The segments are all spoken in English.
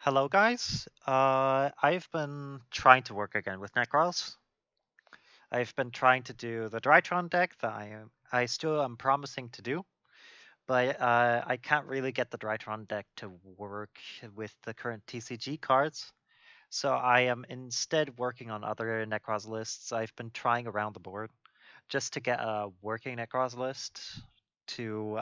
Hello, guys. I've been trying to work again with Nekroz. I've been trying to do the Drytron deck that I still am promising to do, but I can't really get the Drytron deck to work with the current TCG cards. So I am instead working on other Nekroz lists. I've been trying around the board just to get a working Nekroz list to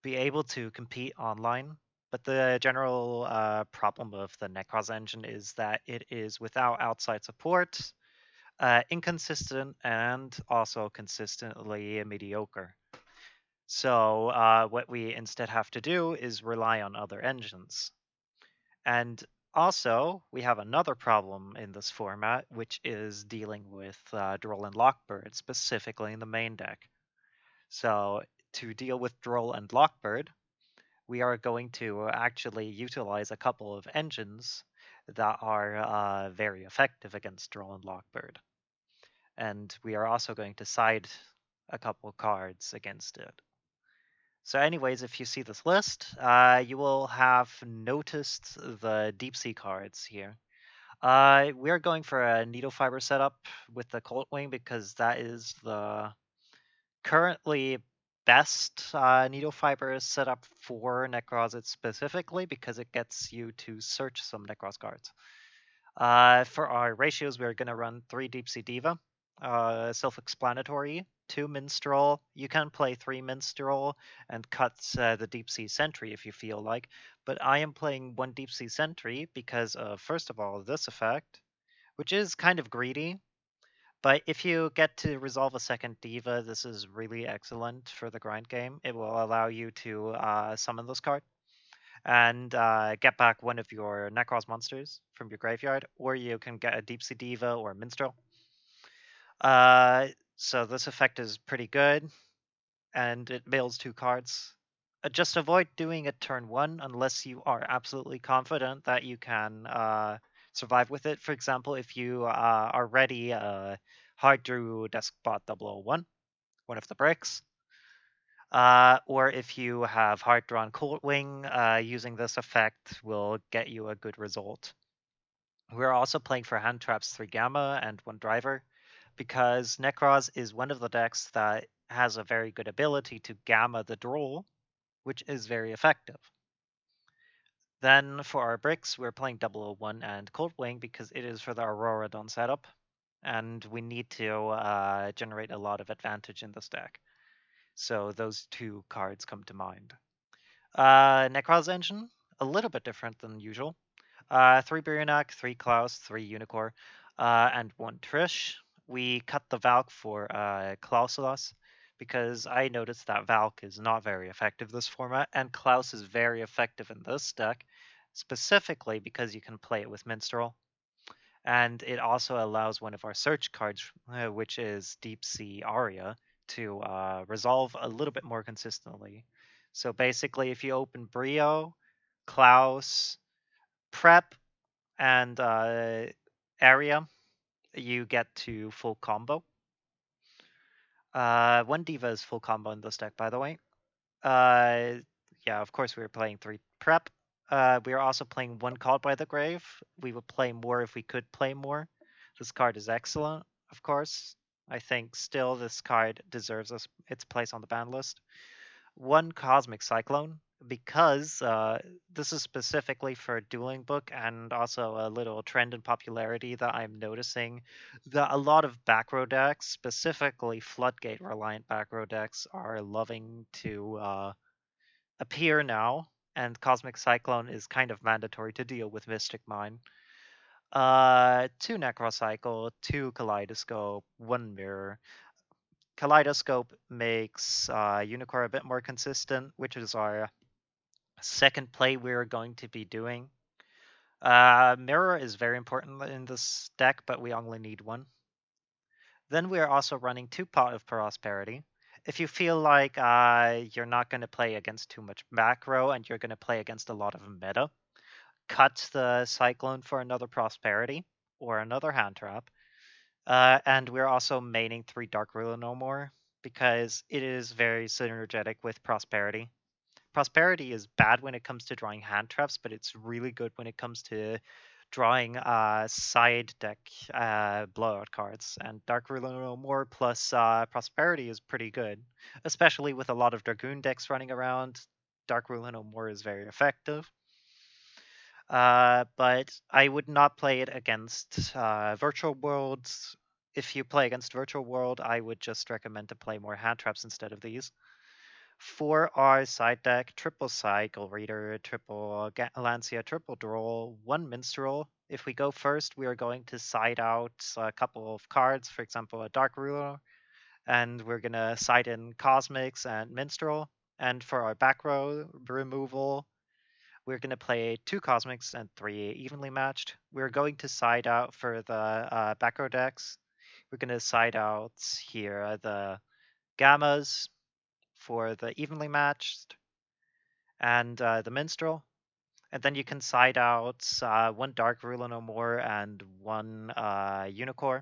be able to compete online. But the general problem of the Necroz engine is that it is without outside support, inconsistent, and also consistently mediocre. So what we instead have to do is rely on other engines. And also, we have another problem in this format, which is dealing with Droll and Lockbird, specifically in the main deck. So to deal with Droll and Lockbird, we are going to actually utilize a couple of engines that are very effective against Droll and Lockbird. And we are also going to side a couple cards against it. So anyways, if you see this list, you will have noticed the deep sea cards here. We're going for a needle fiber setup with the Colt Wing because that is the currently best needle fiber setup for Nekroz specifically because it gets you to search some Nekroz cards. For our ratios, we're going to run 3 Deep Sea Diva, self-explanatory, 2 Minstrel. You can play 3 Minstrel and cut the Deep Sea Sentry if you feel like, but I am playing 1 Deep Sea Sentry because of, first of all, this effect, which is kind of greedy, but if you get to resolve a second diva, this is really excellent for the grind game. It will allow you to summon this card and get back one of your Necroz monsters from your graveyard, or you can get a Deep Sea Diva or Minstrel. So this effect is pretty good, and it mills 2 cards. Just avoid doing it turn 1 unless you are absolutely confident that you can survive with it. For example, if you are ready Hard Drew Deskbot 001, one of the bricks, or if you have Hard Drawn Cold Wing, using this effect will get you a good result. We're also playing for Hand Traps 3 Gamma and 1 Driver, because Nekroz is one of the decks that has a very good ability to Gamma the Droll, which is very effective. Then for our bricks, we're playing 001 and Cold Wing because it is for the Aurora Dawn setup, and we need to generate a lot of advantage in this deck. So those 2 cards come to mind. Nekroz Engine, a little bit different than usual. 3 Buryanak, 3 Klaus, 3 Unicorn, and 1 Trish. We cut the Valk for Klausulas because I noticed that Valk is not very effective this format, and Klaus is very effective in this deck, specifically because you can play it with Minstrel. And it also allows one of our search cards, which is Deep Sea Aria, to resolve a little bit more consistently. So basically, if you open Brio, Klaus, Prep, and Area, you get to full combo. 1 Diva is full combo in this deck, by the way. Yeah, of course, we were playing 3 Prep. We are also playing 1 Called by the Grave. We would play more if we could play more. This card is excellent, of course. I think still this card deserves its place on the ban list. 1 Cosmic Cyclone, because this is specifically for Dueling Book and also a little trend in popularity that I'm noticing that a lot of back row decks, specifically Floodgate reliant back row decks, are loving to appear now, and Cosmic Cyclone is kind of mandatory to deal with Mystic Mine. 2 Necrocycle, 2 Kaleidoscope, 1 Mirror. Kaleidoscope makes Unicorn a bit more consistent, which is our second play we're going to be doing. Mirror is very important in this deck, but we only need 1. Then we are also running 2 Pot of Prosperity. If you feel like you're not going to play against too much macro and you're going to play against a lot of meta, cut the Cyclone for another Prosperity or another Hand Trap. And we're also maining 3 Dark Ruler no more because it is very synergetic with Prosperity. Prosperity is bad when it comes to drawing hand traps, but it's really good when it comes to drawing side deck blowout cards. And Dark Ruler no more plus Prosperity is pretty good, especially with a lot of Dragoon decks running around. Dark Ruler no more is very effective. But I would not play it against Virtual Worlds. If you play against Virtual World, I would just recommend to play more hand traps instead of these. For our side deck, triple Cycle Reader, triple Lancia, triple Droll, one Minstrel. If we go first, we are going to side out a couple of cards, for example, a Dark Ruler, and we're going to side in Cosmics and Minstrel. And for our back row removal, we're going to play 2 Cosmics and 3 Evenly Matched. We're going to side out for the back row decks. We're going to side out here the Gammas for the Evenly Matched and the Minstrel. And then you can side out 1 Dark Ruler no more and 1 Unicorn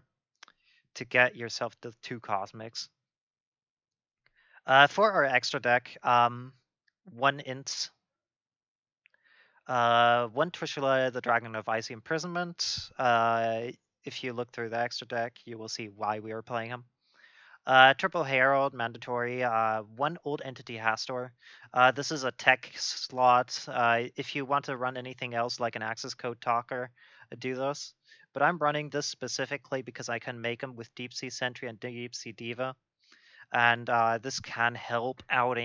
to get yourself the 2 Cosmics. For our extra deck, 1 Int, 1 Trishula, the Dragon of Icy Imprisonment. If you look through the extra deck, you will see why we are playing him. Triple Herald, mandatory. 1 Old Entity Hastor. This is a tech slot. If you want to run anything else like an access code talker, do this. But I'm running this specifically because I can make them with Deep Sea Sentry and Deep Sea Diva. And this can help out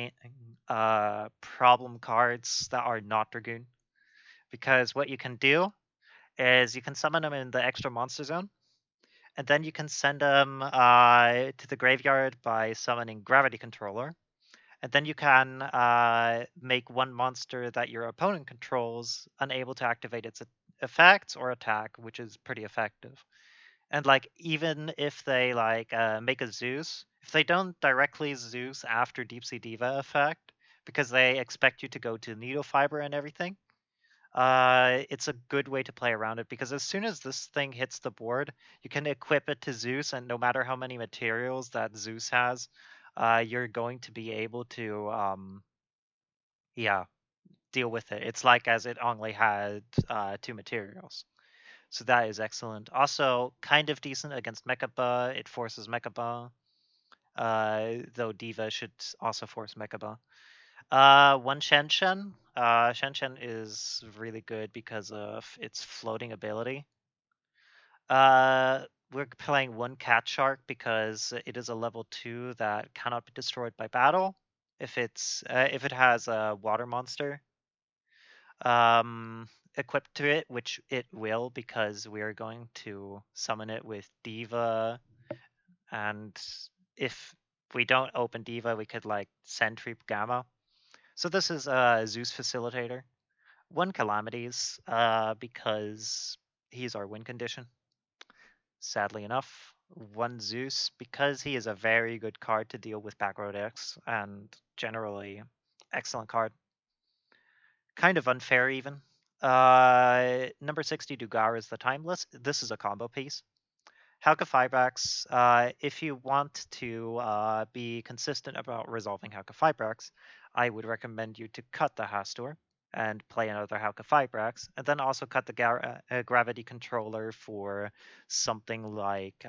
problem cards that are not Dragoon. Because what you can do is you can summon them in the extra monster zone. And then you can send them to the graveyard by summoning Gravity Controller. And then you can make 1 monster that your opponent controls unable to activate its effects or attack, which is pretty effective. And like even if they like make a Zeus, if they don't directly Zeus after Deep Sea Diva effect, because they expect you to go to Needle Fiber and everything, it's a good way to play around it, because as soon as this thing hits the board, you can equip it to Zeus, and no matter how many materials that Zeus has, you're going to be able to, deal with it. It's like as it only had 2 materials. So that is excellent. Also, kind of decent against Mechaba. It forces Mechaba, though Diva should also force Mechaba. 1 Shen Shen. Shen Shen is really good because of its floating ability. We're playing 1 Cat Shark because it is a level 2 that cannot be destroyed by battle if it has a water monster equipped to it, which it will, because we are going to summon it with Diva. And if we don't open Diva, we could like Sentry Gamma. So this is a Zeus Facilitator. 1 Calamities, because he's our win condition. Sadly enough. 1 Zeus, because he is a very good card to deal with back row decks, and generally excellent card. Kind of unfair even. Number 60, Dugar is the Timeless. This is a combo piece. Halka-Fibrax, if you want to be consistent about resolving Halka-Fibrax, I would recommend you to cut the Hastur and play another Halka-Fibrax, and then also cut the Gravity Controller for something like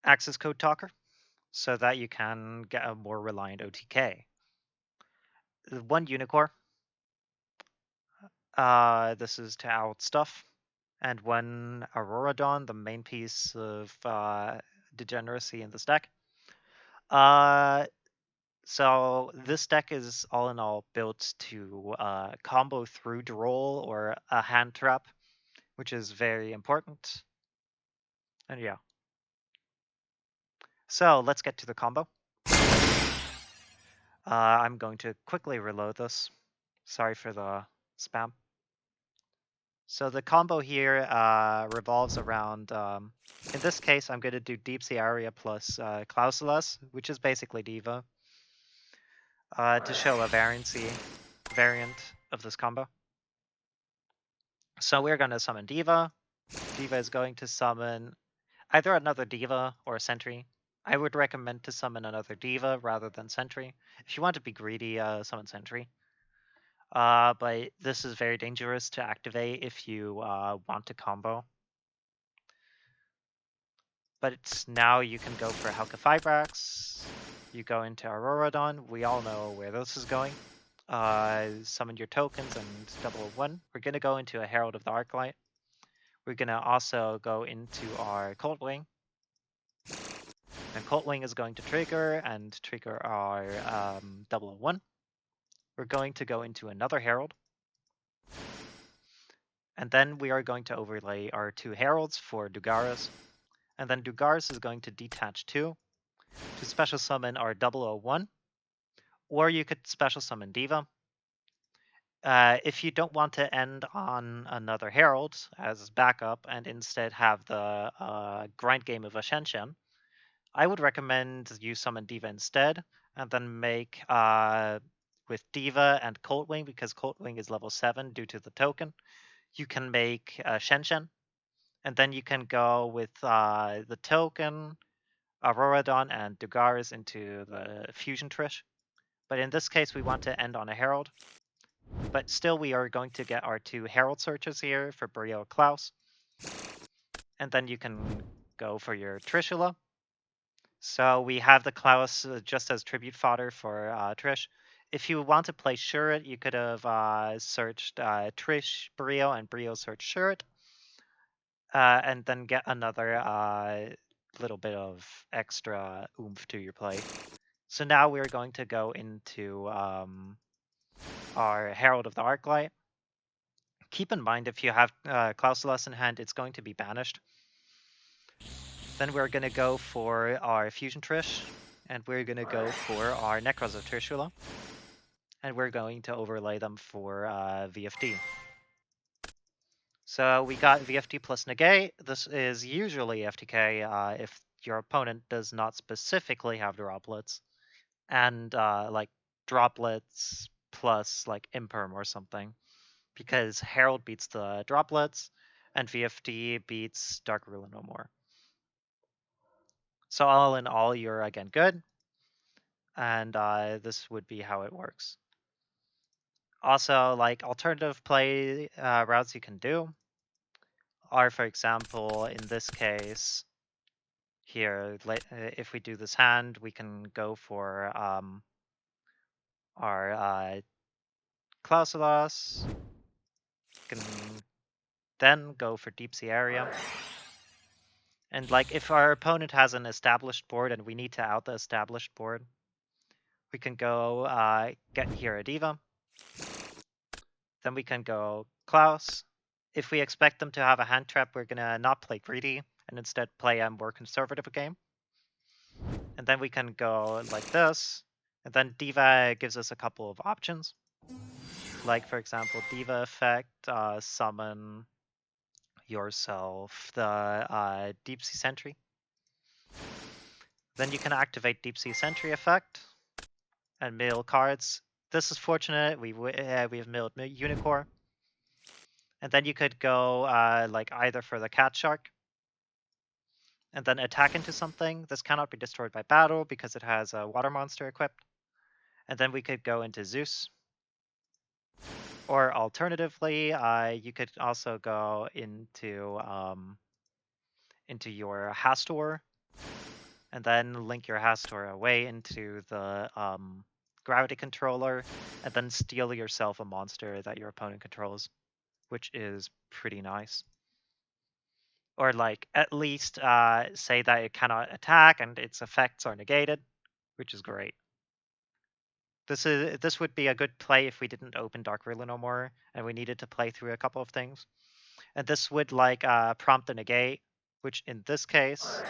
Access Code Talker, so that you can get a more reliant OTK. 1 Unicorn. This is to out stuff. And 1 Aurora Dawn, the main piece of degeneracy in this deck. So this deck is all in all built to combo through Droll or a hand trap, which is very important. And yeah. So let's get to the combo. I'm going to quickly reload this. Sorry for the spam. So the combo here revolves around, in this case, I'm going to do Deep Sea Aria plus Clausulas, which is basically Diva, to show a variant of this combo. So we're going to summon Diva. Diva is going to summon either another Diva or a Sentry. I would recommend to summon another Diva rather than Sentry. If you want to be greedy, summon Sentry. But this is very dangerous to activate if you want to combo. But it's now you can go for Helka Fibrax. You go into Auroradon. We all know where this is going. Summon your tokens and double one. We're gonna go into a Herald of the Arclight. We're gonna also go into our Cold Wing. And Cold Wing is going to trigger and trigger our double one. We're going to go into another Herald. And then we are going to overlay our two Heralds for Dugaras. And then Dugaras is going to detach 2 to special summon our 001. Or you could special summon Diva. If you don't want to end on another Herald as backup and instead have the grind game of Ascension, I would recommend you summon Diva instead, and then make with Diva and Coldwing, because Coldwing is level 7 due to the token, you can make Shenshen, and then you can go with the token, Auroradon, and Dugaris into the Fusion Trish. But in this case, we want to end on a Herald. But still, we are going to get our 2 Herald searches here for Brio Klaus. And then you can go for your Trishula. So we have the Klaus just as tribute fodder for Trish. If you want to play Shuret, you could have searched Trish, Brio, and Brio search Shuret. And then get another little bit of extra oomph to your play. So now we're going to go into our Herald of the Arclight. Keep in mind, if you have Clausulus in hand, it's going to be banished. Then we're going to go for our Fusion Trish, and we're going to go for our Nekroz of Trishula, and we're going to overlay them for VFD. So we got VFD plus negate. This is usually FTK if your opponent does not specifically have droplets, and like droplets plus like Imperm or something, because Herald beats the droplets, and VFD beats Dark Ruler no more. So all in all, you're again good, and this would be how it works. Also, like alternative play routes you can do are, for example, in this case, here, if we do this hand, we can go for our Clausulas. Can then go for Deep Sea Area. And like if our opponent has an established board and we need to out the established board, we can go get here a Diva. Then we can go Klaus. If we expect them to have a hand trap, we're gonna not play greedy and instead play a more conservative game. And then we can go like this. And then Diva gives us a couple of options. Like, for example, Diva effect, summon yourself the Deep Sea Sentry. Then you can activate Deep Sea Sentry effect and mill cards. This is fortunate. We have milled Unicorn. And then you could go like either for the Cat Shark and then attack into something. This cannot be destroyed by battle because it has a water monster equipped. And then we could go into Zeus. Or alternatively, you could also go into your Hastor, and then link your Hastor away into the gravity controller, and then steal yourself a monster that your opponent controls, which is pretty nice. Or like at least say that it cannot attack and its effects are negated, which is great. This would be a good play if we didn't open Dark Ruler no more and we needed to play through a couple of things. And this would like prompt a negate, which in this case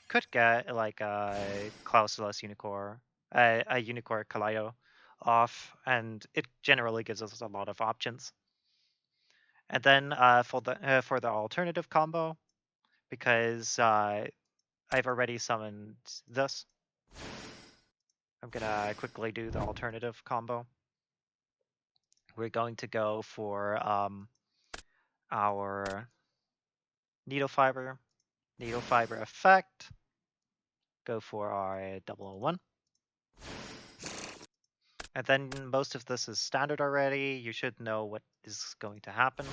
could get like a Clausulus Unicorn, a Unicorn Kaleido off, and it generally gives us a lot of options. And then for the alternative combo, because I've already summoned this, I'm gonna quickly do the alternative combo. We're going to go for our needle fiber effect, go for our 001. And then most of this is standard already. You should know what is going to happen.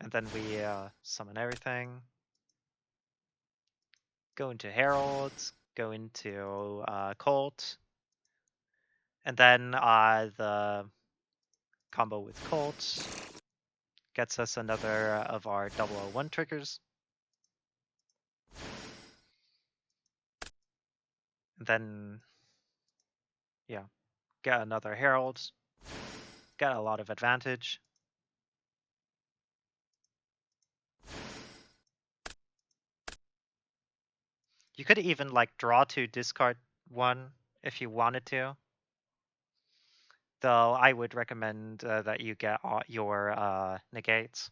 And then we summon everything. Go into Heralds, go into Colt. And then the combo with Colt gets us another of our 001 triggers. And then, yeah, get another Herald. Get a lot of advantage. You could even like draw to discard one if you wanted to. Though I would recommend that you get your negates.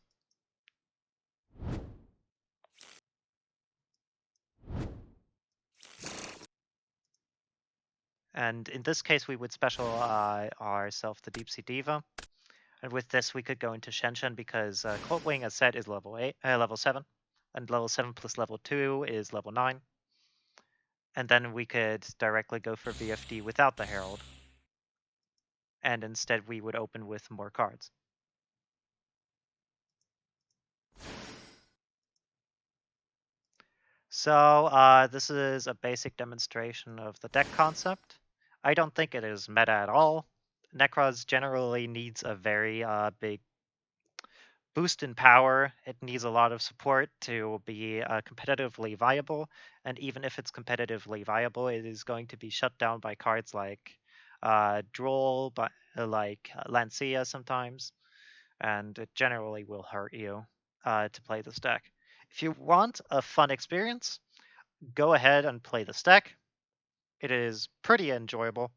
And in this case, we would special ourselves the Deep Sea Diva. And with this, we could go into Shenshen because Cold Wing, as said, is level 7. And level 7 plus level 2 is level 9. And then we could directly go for VFD without the Herald. And instead, we would open with more cards. So this is a basic demonstration of the deck concept. I don't think it is meta at all. Nekroz generally needs a very big boost in power. It needs a lot of support to be competitively viable. And even if it's competitively viable, it is going to be shut down by cards like Droll, like Lancia sometimes. And it generally will hurt you to play this deck. If you want a fun experience, go ahead and play this deck. It is pretty enjoyable.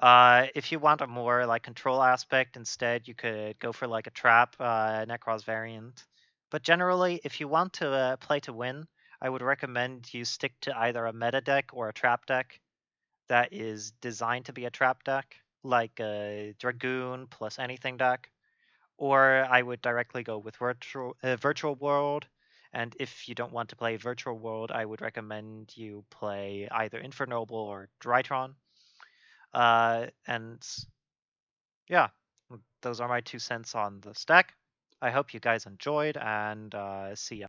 If you want a more like control aspect instead, you could go for like a trap Nekroz variant. But generally, if you want to play to win, I would recommend you stick to either a meta deck or a trap deck that is designed to be a trap deck, like a Dragoon plus anything deck. Or I would directly go with Virtual World. And if you don't want to play Virtual World, I would recommend you play either Infernoble or Drytron. And yeah, those are my 2 cents on the stack. I hope you guys enjoyed, and see ya.